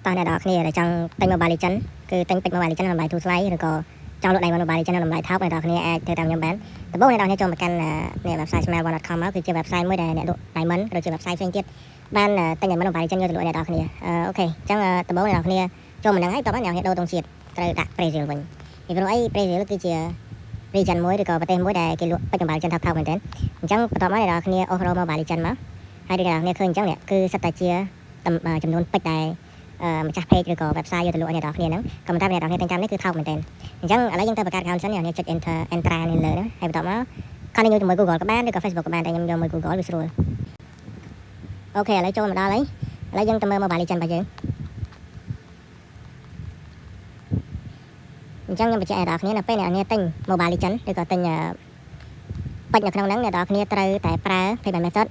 តោះអ្នកនរគ្នាដែលចង់ទិញ Mobile Legends គឺទិញពេជ្រ Mobile Legends តម្លៃធូរថ្លៃឬក៏ចង់លក់ដៃ Mobile Legends តម្លៃថោកអ្នកនរគ្នាអាចធ្វើតាមខ្ញុំបានដំបូងអ្នកនរគ្នាចូលមកកាន់នេះ website smile1.com មកគឺជា website មួយដែលអ្នកលក់ diamond ឬជា website ផ្សេងទៀតបានទិញ diamond Mobile Legends យកទៅលក់អ្នកនរគ្នាអូខេអញ្ចឹងដំបូងអ្នកនរគ្នាចូលមកហ្នឹងហើយតោះអ្នកនរគ្នាដូរទង់ជាតិត្រូវដាក់ Brazil វិញពីព្រោះអី Brazil គឺជា region មួយឬក៏ប្រទេសមួយដែលគេលក់ពេជ្រ Mobile Legends ថោកមែនទែនអញ្ចឹងបន្ទាប់មកអ្នកនរគ្នាអូសរក Mobile Legends មកហើយអ្នកនរគ្នាឃើញអញ្ចឹងនេះគឺសិតតែជាចំនួនពេជ្រដែលម្ចាស់ page ឬក៏ website យកទៅលក់ឲ្យអ្នកនរគ្នាហ្នឹងក៏ប៉ុន្តែអ្នកនរគ្នាទិញតាមនេះគឺថោកមែនទែនអញ្ចឹងឥឡូវយើងទៅបង្កើត account សិនអ្នកនរគ្នាចុច enter នេះលើហ្នឹងហើយបន្ទាប់មក continue ជាមួយ Google ក៏បានឬក៏ Facebook ក៏បានតែខ្ញុំយកមួយ Google វាស្រួលអូខេឥឡូវចូលមកដល់ហើយឥឡូវយើងទៅមើល Mobile Legends របស់យើងអញ្ចឹងខ្ញុំបញ្ជាក់ឲ្យអ្នកនរគ្នានៅពេលអ្នកនរគ្នាទិញ Mobile Legends ឬក៏ទិញពេជ្រនៅក្នុងហ្នឹងអ្នកនរគ្នាត្រូវតែប្រើ payment method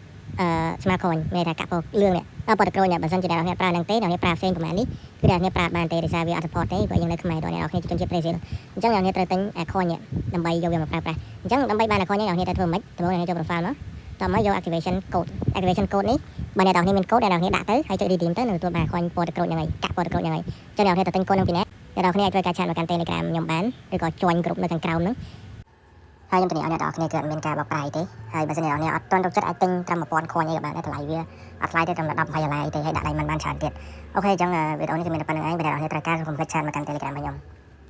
smart coin មានតែកាក់ពណ៌លឿងនេះពណ៌ទឹកក្រូចនេះបើសិនជាអ្នកនរគ្នាប្រើហ្នឹងទេអ្នកនរគ្នាប្រើផ្សេងប្រហែលនេះគឺអ្នកនរគ្នាប្រើបានទេដោយសារវាអត់ support ទេព្រោះយើងនៅខ្មែរតើអ្នកនរគ្នាជនជាតិ Brazil អញ្ចឹងអ្នកនរគ្នាត្រូវទិញ coin នេះដើម្បីយកវាមកប្រើប្រាស់អញ្ចឹងដើម្បីបាន coin នេះអ្នកនរគ្នាត្រូវធ្វើម៉េចដំបូងអ្នកនរគ្នាចូល profile មកតោះមកយក activation code នេះបើអ្នកនរគ្នាមាន code អ្នកនរគ្នាដាក់ទៅហើយចុច redeem ទៅនឹងទទួលបាន coin ពណ៌ទឹកក្រូចហ្នឹងហើយកាក់ពណ៌ទឹកក្រូចហ្នឹងហើយអញ្ចឹងអ្នកនរគ្នាទៅទិញ code ហ្នឹងពីណាអ្នកនរគ្នាអាចធ្វើការឆាតមកកាន់ Telegram ខ្ញុំបានឬក៏ join group នៅខាងក្រោមហ្នឹងហើយខ្ញុំធានាឲ្យអ្នកនរគ្នាគឺអត់មានការបោកប្រាស់អីទេហើយបើសិនអ្នកនរគ្នាអត់ទាន់ទុកចិត្តអាចទិញត្រឹម 1000 coin អីក៏បានដែរតម្លៃវាអត់ថ្លៃទេត្រឹមតែ10-20ដុល្លារអីទេហើយដាក់ដៃមិនបានច្រើនទៀតអូខេអញ្ចឹងវីដេអូនេះគឺមានតែប៉ុណ្្នឹងឯងបើអ្នកនរគ្នាត្រូវការកុំភ្លេចឆាតមកកាន់ Telegram របស់ខ្ញុំ